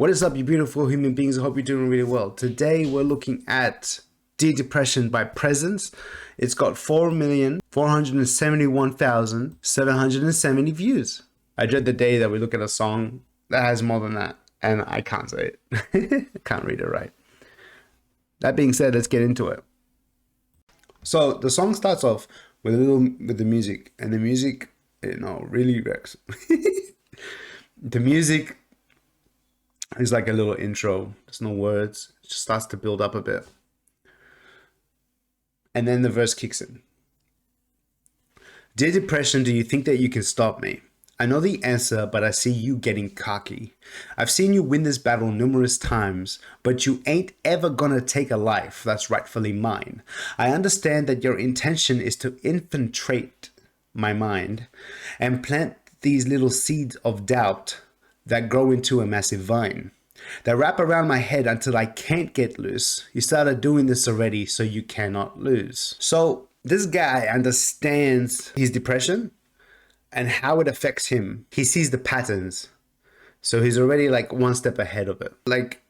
What is up, you beautiful human beings? I hope you're doing really well. Today we're looking at Dear Depression by Presence. It's got 4,471,770 views. I dread the day that we look at a song that has more than that, and I can't say it. I can't read it right. That being said, let's get into it. So the song starts off with the music, and the music, really wrecks. The music is like a little intro. There's no words. It just starts to build up a bit. And then the verse kicks in. Dear Depression, do you think that you can stop me? I know the answer, but I see you getting cocky. I've seen you win this battle numerous times, but you ain't ever gonna take a life that's rightfully mine. I understand that your intention is to infiltrate my mind and plant these little seeds of doubt that grow into a massive vine that wrap around my head until I can't get loose. You started doing this already, so you cannot lose. So this guy understands his depression and how it affects him. He sees the patterns, so he's already like one step ahead of it. Like,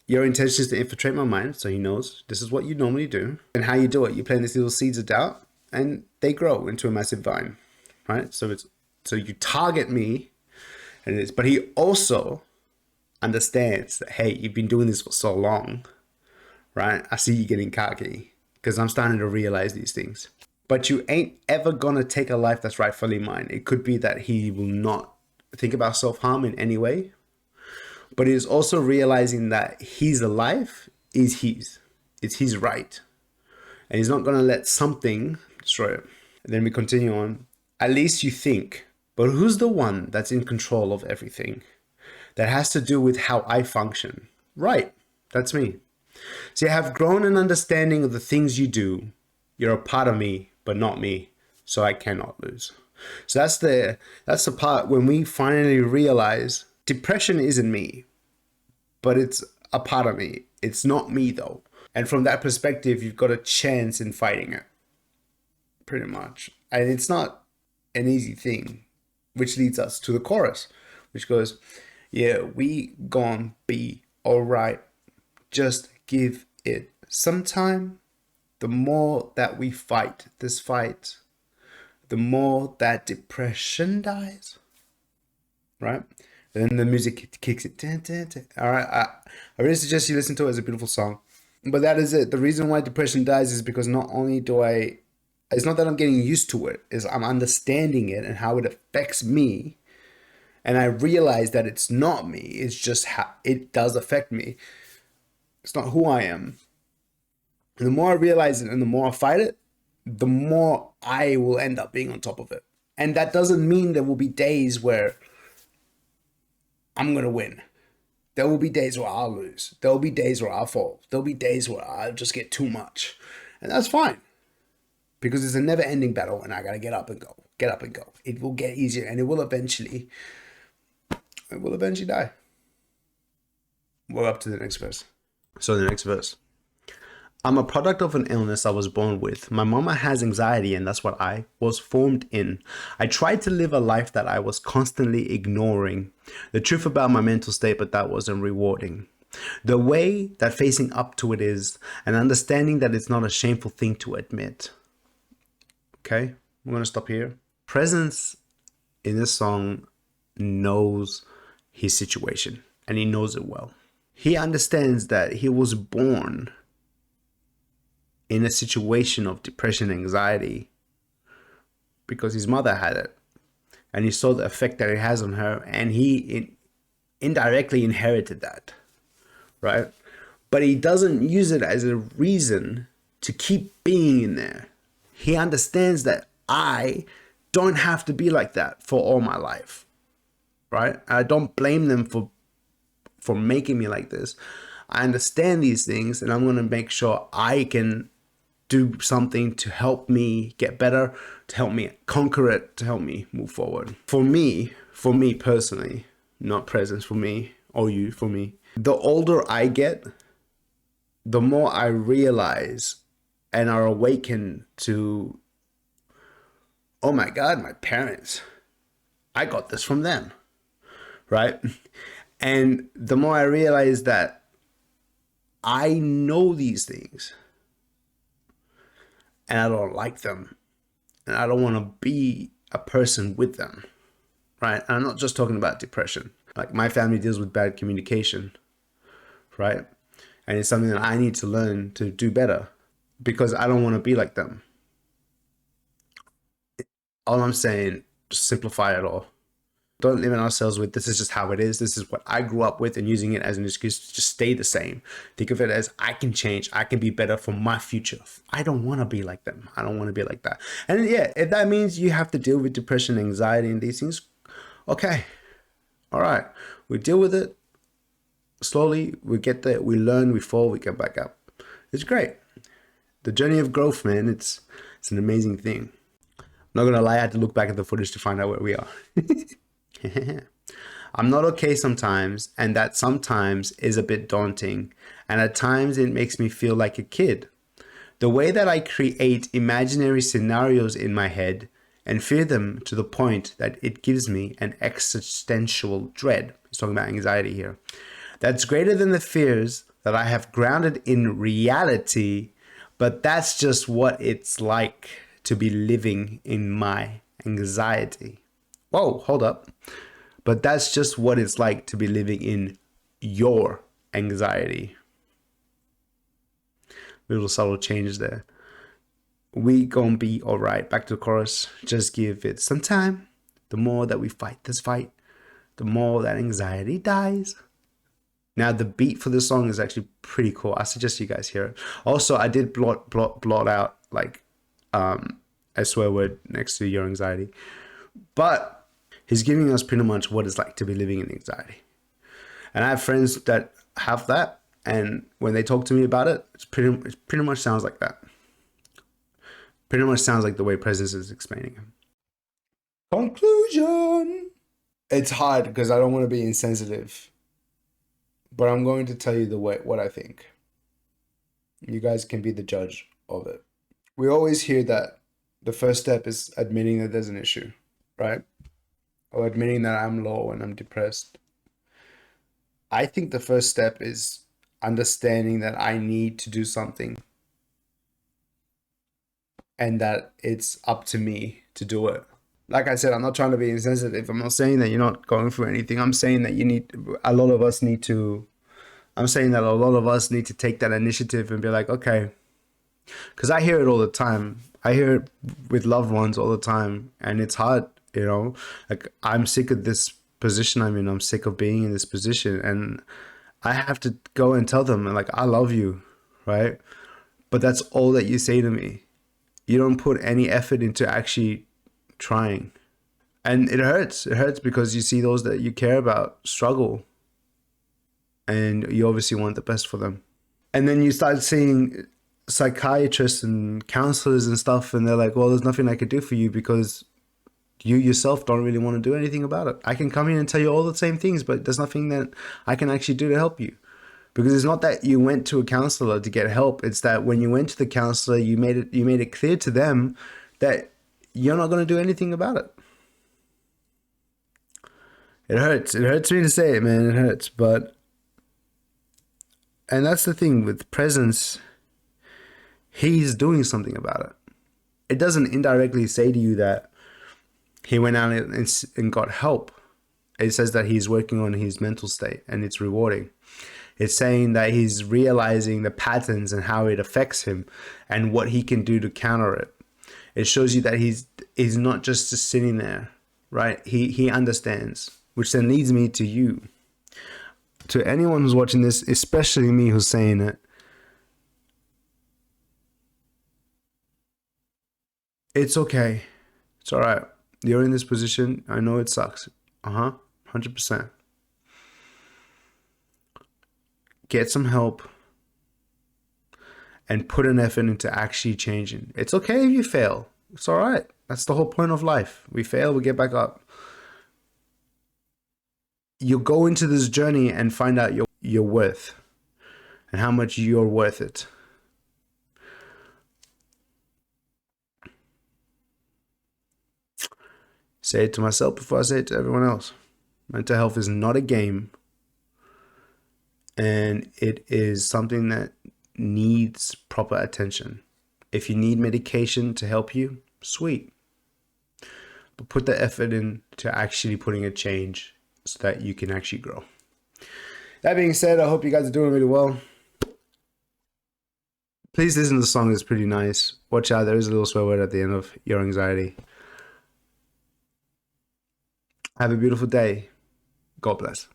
your intention is to infiltrate my mind, so he knows this is what you normally do. And how you do it, you plant these little seeds of doubt and they grow into a massive vine, right? So you target me, and but he also understands that, hey, you've been doing this for so long, right? I see you getting cocky because I'm starting to realize these things. But you ain't ever gonna take a life that's rightfully mine. It could be that he will not think about self-harm in any way, but he's also realizing that his life is his. It's his right. And he's not gonna let something destroy it. And then we continue on. At least you think, but who's the one that's in control of everything? That has to do with how I function. Right, that's me. See, I have grown an understanding of the things you do. You're a part of me, but not me, so I cannot lose. So that's the part when we finally realize depression isn't me, but it's a part of me. It's not me though. And from that perspective, you've got a chance in fighting it, pretty much. And it's not an easy thing, which leads us to the chorus, which goes, yeah, we gon' be alright. Just give it some time. The more that we fight this fight, the more that depression dies, right? And then the music kicks it. All right, I really suggest you listen to it. It's a beautiful song. But that is it. The reason why depression dies is because not only it's not that I'm getting used to it, is I'm understanding it and how it affects me. And I realize that it's not me. It's just how it does affect me. It's not who I am. And the more I realize it and the more I fight it, the more I will end up being on top of it. And that doesn't mean there will be days where I'm going to win. There will be days where I'll lose. There will be days where I'll fall. There'll be days where I'll just get too much. And that's fine. Because it's a never-ending battle and I got to get up and go. Get up and go. It will get easier and it will eventually die. We're up to the next verse. So the next verse. I'm a product of an illness I was born with. My mama has anxiety and that's what I was formed in. I tried to live a life that I was constantly ignoring. The truth about my mental state, but that wasn't rewarding. The way that facing up to it is, and understanding that it's not a shameful thing to admit. Okay, we're going to stop here. Presence in this song knows his situation and he knows it well. He understands that he was born in a situation of depression, anxiety, because his mother had it, and he saw the effect that it has on her, and he indirectly inherited that, right? But he doesn't use it as a reason to keep being in there. He understands that I don't have to be like that for all my life, right? I don't blame them for making me like this. I understand these things, and I'm going to make sure I can do something to help me get better, to help me conquer it, to help me move forward. For me personally, not Presence, for me, or you, for me, the older I get, the more I realize and are awakened to, oh my God, my parents, I got this from them, right? And the more I realize that I know these things and I don't like them and I don't want to be a person with them, right? And I'm not just talking about depression. Like my family deals with bad communication, right? And it's something that I need to learn to do better because I don't want to be like them. All I'm saying, just simplify it all. Don't limit ourselves with this is just how it is. This is what I grew up with, and using it as an excuse to just stay the same. Think of it as I can change. I can be better for my future. I don't want to be like them. I don't want to be like that. And yeah, if that means you have to deal with depression, anxiety, and these things, okay. All right. We deal with it slowly. We get there. We learn. We fall. We get back up. It's great. The journey of growth, man. It's an amazing thing. I'm not gonna lie. I had to look back at the footage to find out where we are. I'm not okay sometimes, and that sometimes is a bit daunting, and at times it makes me feel like a kid. The way that I create imaginary scenarios in my head and fear them to the point that it gives me an existential dread. He's talking about anxiety here. That's greater than the fears that I have grounded in reality, but that's just what it's like to be living in my anxiety. Whoa, hold up. But that's just what it's like to be living in your anxiety. Little subtle changes there. We gonna be all right. Back to the chorus. Just give it some time. The more that we fight this fight, the more that anxiety dies. Now the beat for this song is actually pretty cool. I suggest you guys hear it. Also, I did blot out like a swear word next to your anxiety, but he's giving us pretty much what it's like to be living in anxiety. And I have friends that have that, and when they talk to me about it, it pretty much sounds like that. Pretty much sounds like the way Presence is explaining it. Conclusion. It's hard because I don't want to be insensitive, but I'm going to tell you what I think. You guys can be the judge of it. We always hear that the first step is admitting that there's an issue, right? Or admitting that I'm low and I'm depressed. I think the first step is understanding that I need to do something and that it's up to me to do it. Like I said, I'm not trying to be insensitive. I'm not saying that you're not going through anything. I'm saying that I'm saying that a lot of us need to take that initiative and be like, okay, because I hear it all the time. I hear it with loved ones all the time, and it's hard, you know. Like I'm sick of this position I'm in. I'm sick of being in this position, and I have to go and tell them like I love you, right? But that's all that you say to me. You don't put any effort into actually trying, and it hurts. It hurts because you see those that you care about struggle, and you obviously want the best for them. And then you start seeing psychiatrists and counselors and stuff, and they're like, well, there's nothing I could do for you because you yourself don't really want to do anything about it. I can come in and tell you all the same things, but there's nothing that I can actually do to help you. Because it's not that you went to a counselor to get help. It's that when you went to the counselor, you made it clear to them that you're not going to do anything about it. It hurts. It hurts me to say it, man. It hurts. And that's the thing with Presence. He's doing something about it. It doesn't indirectly say to you that he went out and got help. It says that he's working on his mental state and it's rewarding. It's saying that he's realizing the patterns and how it affects him and what he can do to counter it. It shows you that he's not just sitting there, right? He understands, which then leads me to you. To anyone who's watching this, especially me who's saying it, it's okay. It's all right. You're in this position. I know it sucks. 100%. Get some help and put an effort into actually changing. It's okay if you fail. It's all right. That's the whole point of life. We fail, we get back up. You go into this journey and find out your worth and how much you're worth it. Say it to myself before I say it to everyone else. Mental health is not a game. and it is something that needs proper attention. If you need medication to help you, sweet. But put the effort in to actually putting a change so that you can actually grow. That being said, I hope you guys are doing really well. Please listen to the song, it's pretty nice. Watch out, there is a little swear word at the end of Your Anxiety. Have a beautiful day. God bless.